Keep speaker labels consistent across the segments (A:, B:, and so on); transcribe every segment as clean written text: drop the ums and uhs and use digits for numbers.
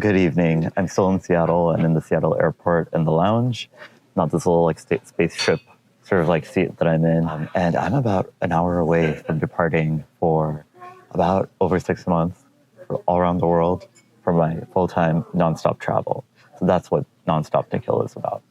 A: Good evening. I'm still in Seattle. I'm in the Seattle airport in the lounge, not this little like spaceship sort of like seat that I'm in. And I'm about an hour away from departing for about over 6 months all around the world for my full-time nonstop travel. So that's what Nonstop Nikhil is about.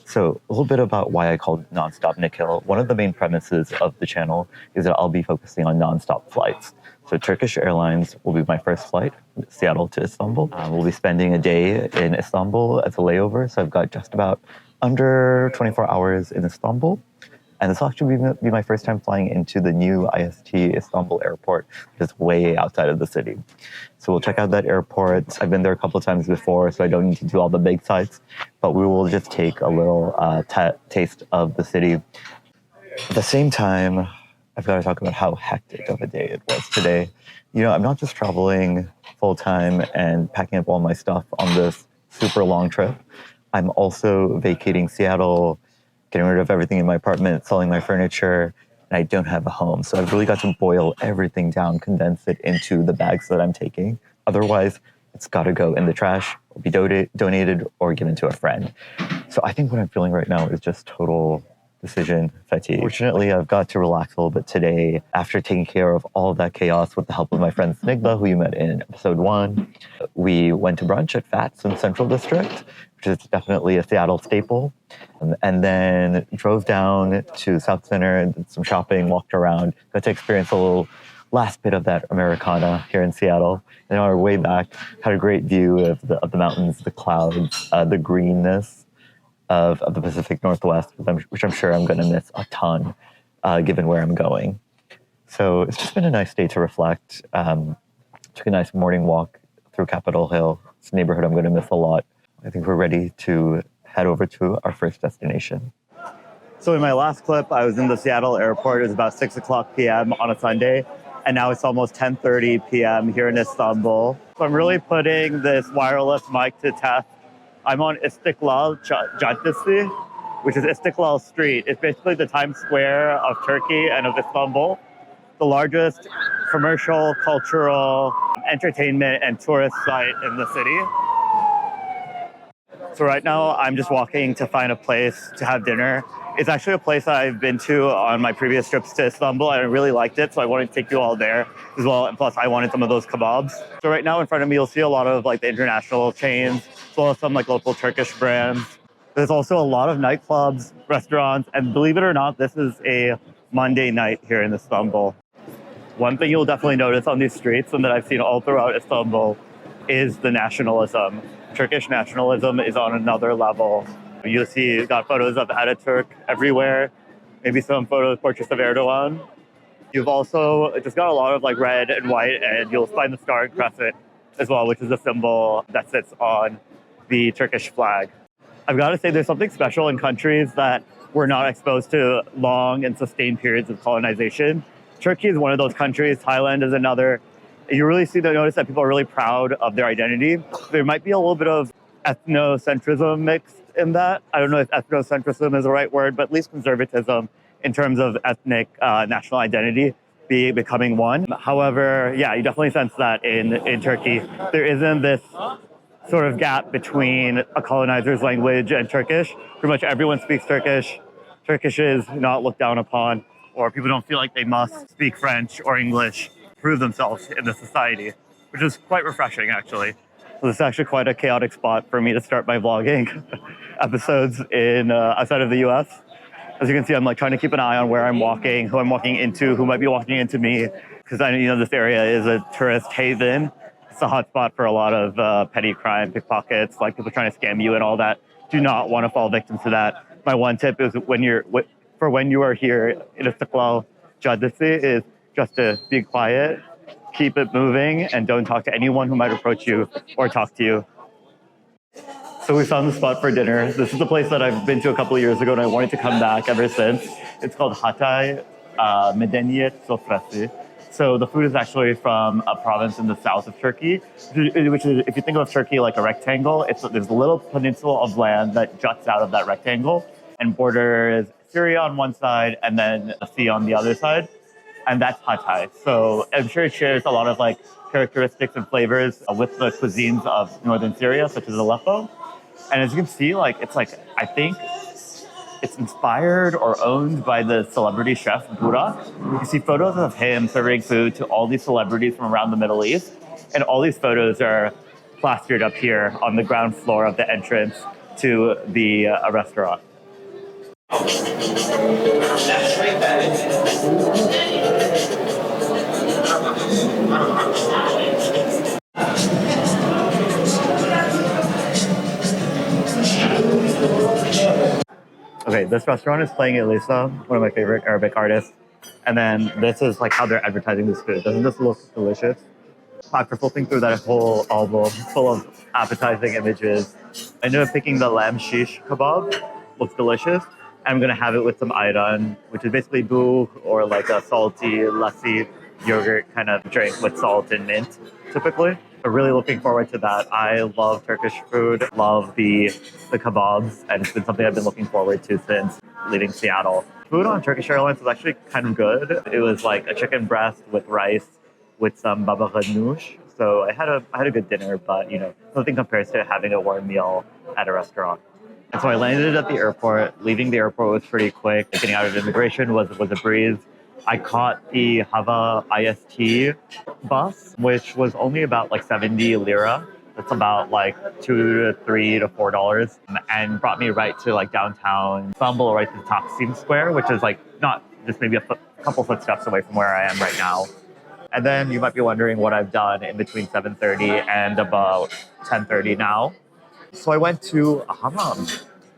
A: So a little bit about why I called Nonstop Nikhil. One of the main premises of the channel is that I'll be focusing on nonstop flights. So Turkish Airlines will be my first flight, Seattle to Istanbul. We'll be spending a day in Istanbul as a layover. So I've got just about under 24 hours in Istanbul. And this will actually be my first time flying into the new IST Istanbul airport, just way outside of the city. So we'll check out that airport. I've been there a couple of times before, so I don't need to do all the big sites, but we will just take a little taste of the city. At the same time, I've got to talk about how hectic of a day it was today. You know, I'm not just traveling full time and packing up all my stuff on this super long trip. I'm also vacating Seattle, getting rid of everything in my apartment, selling my furniture, and I don't have a home. So I've really got to boil everything down, condense it into the bags that I'm taking. Otherwise, it's got to go in the trash, or be donated, or given to a friend. So I think what I'm feeling right now is just total decision fatigue. Fortunately, I've got to relax a little bit today after taking care of all of that chaos with the help of my friend Snigdha, who you met in episode 1. We went to brunch at Fats in Central District, which is definitely a Seattle staple. And then drove down to South Center, did some shopping, walked around, got to experience a little last bit of that Americana here in Seattle. And on our way back, had a great view of the mountains, the clouds, the greenness of the Pacific Northwest, which I'm sure I'm going to miss a ton, given where I'm going. So it's just been a nice day to reflect. Took a nice morning walk through Capitol Hill. It's a neighborhood I'm going to miss a lot. I think we're ready to head over to our first destination. So in my last clip, I was in the Seattle airport. It was about 6 o'clock p.m. on a Sunday, and now it's almost 10:30 p.m. here in Istanbul. So I'm really putting this wireless mic to test. I'm on Istiklal Caddesi, which is Istiklal Street. It's basically the Times Square of Turkey and of Istanbul, the largest commercial, cultural, entertainment, and tourist site in the city. So right now, I'm just walking to find a place to have dinner. It's actually a place I've been to on my previous trips to Istanbul. I really liked it, so I wanted to take you all there as well. And plus, I wanted some of those kebabs. So right now in front of me, you'll see a lot of like the international chains, as well as some like local Turkish brands. There's also a lot of nightclubs, restaurants, and believe it or not, this is a Monday night here in Istanbul. One thing you'll definitely notice on these streets, and that I've seen all throughout Istanbul, is the nationalism. Turkish nationalism is on another level. You'll see you've got photos of Ataturk everywhere, maybe some photos, portraits of Erdogan. You've also just got a lot of like red and white, and you'll find the Star and Crescent as well, which is a symbol that sits on the Turkish flag. I've got to say there's something special in countries that were not exposed to long and sustained periods of colonization. Turkey is one of those countries, Thailand is another. You really notice that people are really proud of their identity. There might be a little bit of ethnocentrism mixed in that. I don't know if ethnocentrism is the right word, but at least conservatism in terms of ethnic national identity becoming one. However, yeah, you definitely sense that in Turkey. There isn't this sort of gap between a colonizer's language and Turkish. Pretty much everyone speaks Turkish. Turkish is not looked down upon, or people don't feel like they must speak French or English prove themselves in the society, which is quite refreshing, actually. So this is actually quite a chaotic spot for me to start my vlogging episodes in outside of the US. As you can see, I'm like trying to keep an eye on where I'm walking, who I'm walking into, who might be walking into me, because I know this area is a tourist haven. It's a hot spot for a lot of petty crime, pickpockets, like people trying to scam you and all that. Do not want to fall victim to that. My one tip is when you are here in Istiklal Caddesi is just to be quiet, keep it moving, and don't talk to anyone who might approach you or talk to you. So we found the spot for dinner. This is a place that I've been to a couple of years ago, and I wanted to come back ever since. It's called Hatay Medeniyet Sofrası. So the food is actually from a province in the south of Turkey, which is, if you think of Turkey like a rectangle, there's a little peninsula of land that juts out of that rectangle and borders Syria on one side and then the sea on the other side. And that's Hatay. So I'm sure it shares a lot of like characteristics and flavors with the cuisines of northern Syria, such as Aleppo. And as you can see, like it's like I think it's inspired or owned by the celebrity chef Burak. You see photos of him serving food to all these celebrities from around the Middle East, and all these photos are plastered up here on the ground floor of the entrance to the restaurant. Okay, this restaurant is playing Elisa, one of my favorite Arabic artists. And then this is like how they're advertising this food. Doesn't this look delicious? After flipping through that whole album full of appetizing images, I ended up picking the lamb shish kebab. Looks delicious. I'm gonna have it with some ayran, which is basically boo or like a salty lassi yogurt kind of drink with salt and mint, typically. I'm really looking forward to that. I love Turkish food, love the kebabs, and it's been something I've been looking forward to since leaving Seattle. Food on Turkish Airlines was actually kind of good. It was like a chicken breast with rice with some baba ganoush. So I had a good dinner, but you know, nothing compares to having a warm meal at a restaurant. And so I landed at the airport. Leaving the airport was pretty quick. Getting out of immigration was a breeze. I caught the Hava IST bus, which was only about like 70 lira. That's about like $2 to $3 to $4, and brought me right to like downtown Istanbul, right to Taksim Square, which is like not just maybe a couple footsteps away from where I am right now. And then you might be wondering what I've done in between 7:30 and about 10:30 now. So I went to a hammam.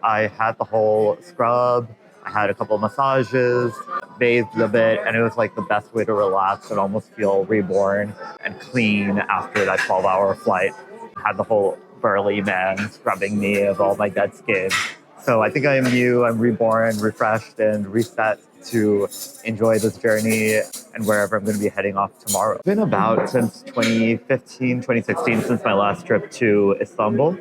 A: I had the whole scrub. I had a couple of massages, bathed a bit, and it was like the best way to relax and almost feel reborn and clean after that 12-hour flight. I had the whole burly man scrubbing me of all my dead skin. So I think I am new, I'm reborn, refreshed, and reset to enjoy this journey and wherever I'm going to be heading off tomorrow. It's been about since 2015, 2016, since my last trip to Istanbul,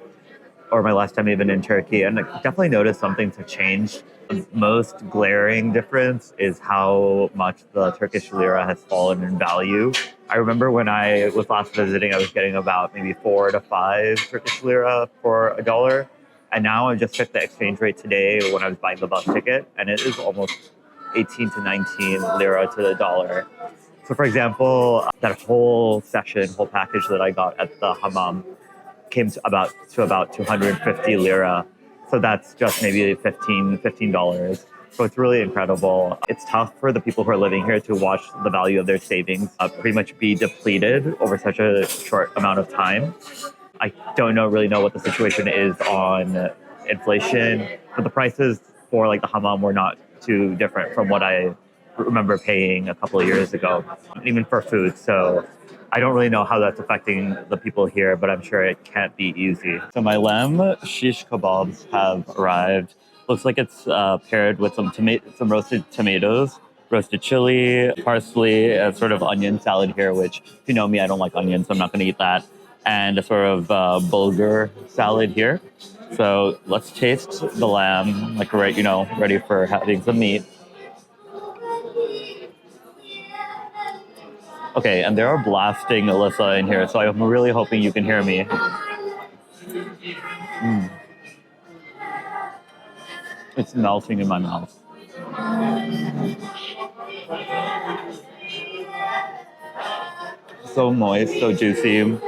A: or my last time even in Turkey, and I definitely noticed something to change. The most glaring difference is how much the Turkish lira has fallen in value. I remember when I was last visiting, I was getting about maybe 4 to 5 Turkish lira for $1. And now I just checked the exchange rate today when I was buying the bus ticket, and it is almost 18 to 19 lira to the dollar. So for example, that whole package that I got at the hammam came to about 250 lira. So that's just maybe $15. So it's really incredible. It's tough for the people who are living here to watch the value of their savings pretty much be depleted over such a short amount of time. I don't really know what the situation is on inflation, but the prices for like the hammam were not too different from what I remember paying a couple of years ago, even for food. So I don't really know how that's affecting the people here, but I'm sure it can't be easy. So my lamb shish kebabs have arrived. Looks like it's paired with some roasted tomatoes, roasted chili, parsley, a sort of onion salad here, which if you know me, I don't like onions, so I'm not going to eat that. And a sort of bulgur salad here. So let's taste the lamb, like ready for having some meat. Okay, and they are blasting Alyssa in here, so I'm really hoping you can hear me. It's melting in my mouth. So moist, so juicy.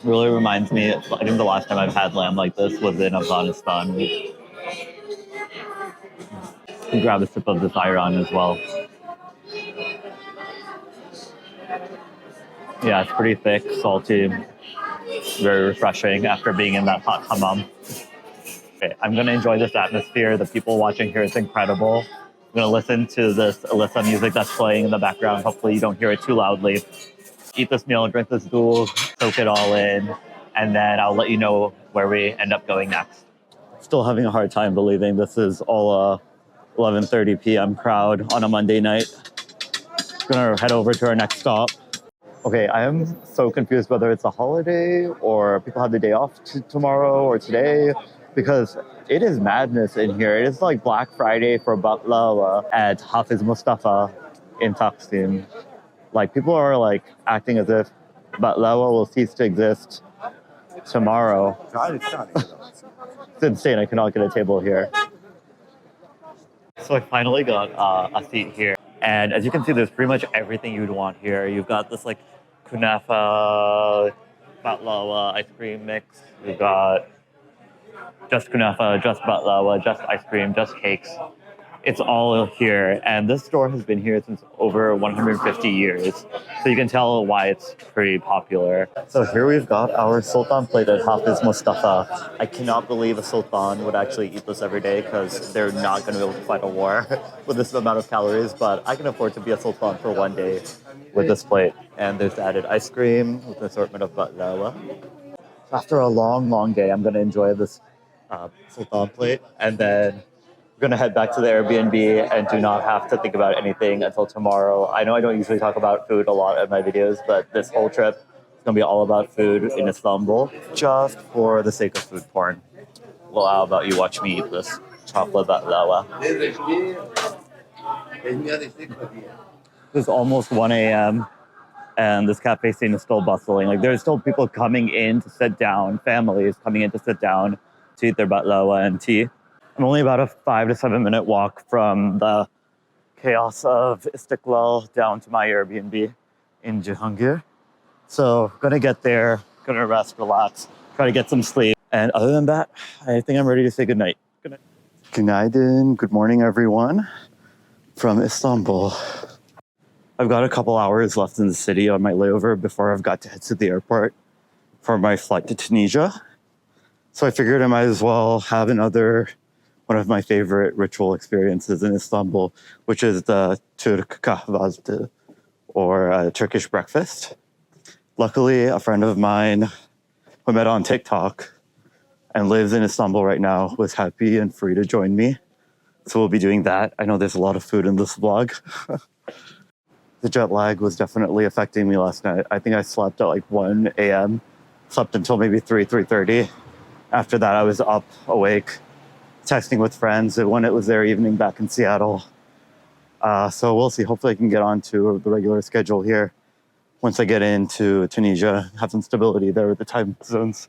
A: Really reminds me, I think the last time I've had lamb like this was in Afghanistan. Grab a sip of this ayran as well. Yeah, it's pretty thick, salty, very refreshing after being in that hot hammam. Okay, I'm going to enjoy this atmosphere. The people watching here is incredible. I'm going to listen to this Alyssa music that's playing in the background. Hopefully you don't hear it too loudly. Eat this meal, drink this dul, soak it all in, and then I'll let you know where we end up going next. Still having a hard time believing this is all 11:30 p.m. crowd on a Monday night. Gonna head over to our next stop. Okay, I am so confused whether it's a holiday or people have the day off tomorrow or today, because it is madness in here. It is like Black Friday for baklava at Hafiz Mustafa in Taksim. Like, people are like acting as if baklava will cease to exist tomorrow. It's insane. I cannot get a table here. So I finally got a seat here. And as you can see, there's pretty much everything you'd want here. You've got this like kunafa, baklava, ice cream mix. You've got just kunafa, just baklava, just ice cream, just cakes. It's all here. And this store has been here since over 150 years. So you can tell why it's pretty popular. So here we've got our sultan plate at Hafiz Mustafa. I cannot believe a sultan would actually eat this every day because they're not going to be able to fight a war with this amount of calories. But I can afford to be a sultan for one day with this plate. And there's added ice cream with an assortment of baklava. After a long, long day, I'm going to enjoy this sultan plate. And then we're going to head back to the Airbnb and do not have to think about anything until tomorrow. I know I don't usually talk about food a lot in my videos, but this whole trip is going to be all about food in Istanbul, just for the sake of food porn. Well, how about you watch me eat this chocolate baklava? It's almost 1 a.m. and this cafe scene is still bustling. Like, there's still people coming in to sit down, families coming in to sit down to eat their baklava and tea. I'm only about a 5 to 7 minute walk from the chaos of Istiklal down to my Airbnb in Cihangir. So gonna get there, gonna rest, relax, try to get some sleep. And other than that, I think I'm ready to say goodnight. Good night. Günaydın, good morning everyone from Istanbul. I've got a couple hours left in the city on my layover before I've got to head to the airport for my flight to Tunisia. So I figured I might as well have one of my favorite ritual experiences in Istanbul, which is the Türk kahvaltı, or Turkish breakfast. Luckily, a friend of mine who I met on TikTok and lives in Istanbul right now was happy and free to join me. So we'll be doing that. I know there's a lot of food in this vlog. The jet lag was definitely affecting me last night. I think I slept at like 1 a.m., slept until maybe 3:30. After that, I was up, awake, texting with friends when it was their evening back in Seattle. So we'll see. Hopefully I can get on to the regular schedule here once I get into Tunisia, have some stability there with the time zones.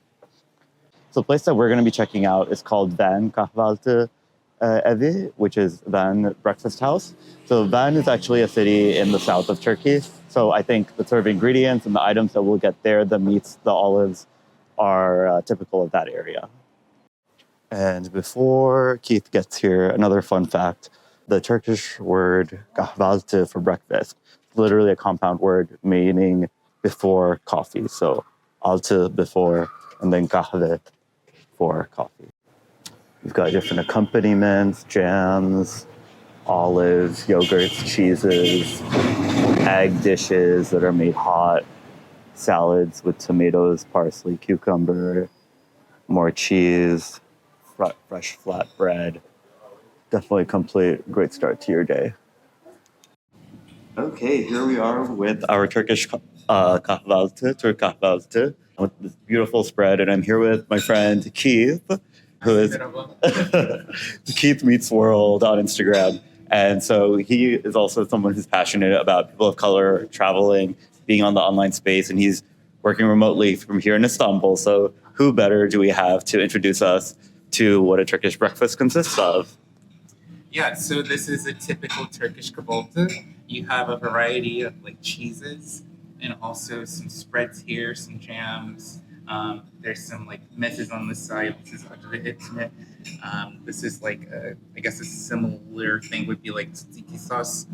A: So the place that we're going to be checking out is called Van Kahvaltı Evi, which is Van Breakfast House. So Van is actually a city in the south of Turkey. So I think the sort of ingredients and the items that we'll get there, the meats, the olives, are typical of that area. And before Keith gets here, another fun fact. The Turkish word kahvaltı for breakfast is literally a compound word meaning before coffee. So altı before, and then kahve for coffee. We've got different accompaniments, jams, olives, yogurts, cheeses, egg dishes that are made hot, salads with tomatoes, parsley, cucumber, more cheese, fresh flat bread. Definitely complete. Great start to your day. Okay, here we are with our Turkish kahvaltı, Turk kahvaltı, with this beautiful spread. And I'm here with my friend Keith, who is Keith Meets World on Instagram. And so he is also someone who's passionate about people of color traveling, being on the online space, and he's working remotely from here in Istanbul. So who better do we have to introduce us to what a Turkish breakfast consists of?
B: Yeah, so this is a typical Turkish kahvaltı. You have a variety of like cheeses and also some spreads here, some jams. There's some like messes on the side. This is this is like I guess a similar thing would be like tzatziki sauce.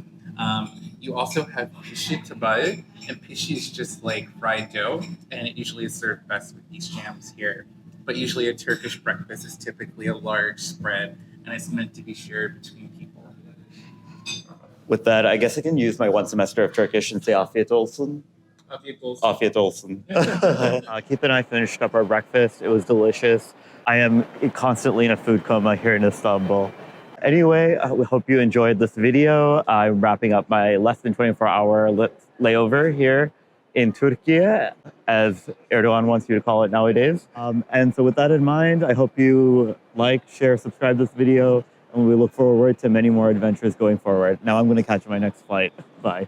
B: You also have pishi tabağı, and pishi is just like fried dough, and it usually is served best with these jams here. But usually a Turkish breakfast is typically a large spread, and it's meant to be shared between people.
A: With that, I guess I can use my one semester of Turkish and say afiyet olsun. Afiyet olsun. Keith and I finished up our breakfast. It was delicious. I am constantly in a food coma here in Istanbul. Anyway, we hope you enjoyed this video. I'm wrapping up my less than 24-hour layover here in Turkey, as Erdogan wants you to call it nowadays. And so with that in mind, I hope you like, share, subscribe this video, and we look forward to many more adventures going forward. Now I'm going to catch my next flight. Bye.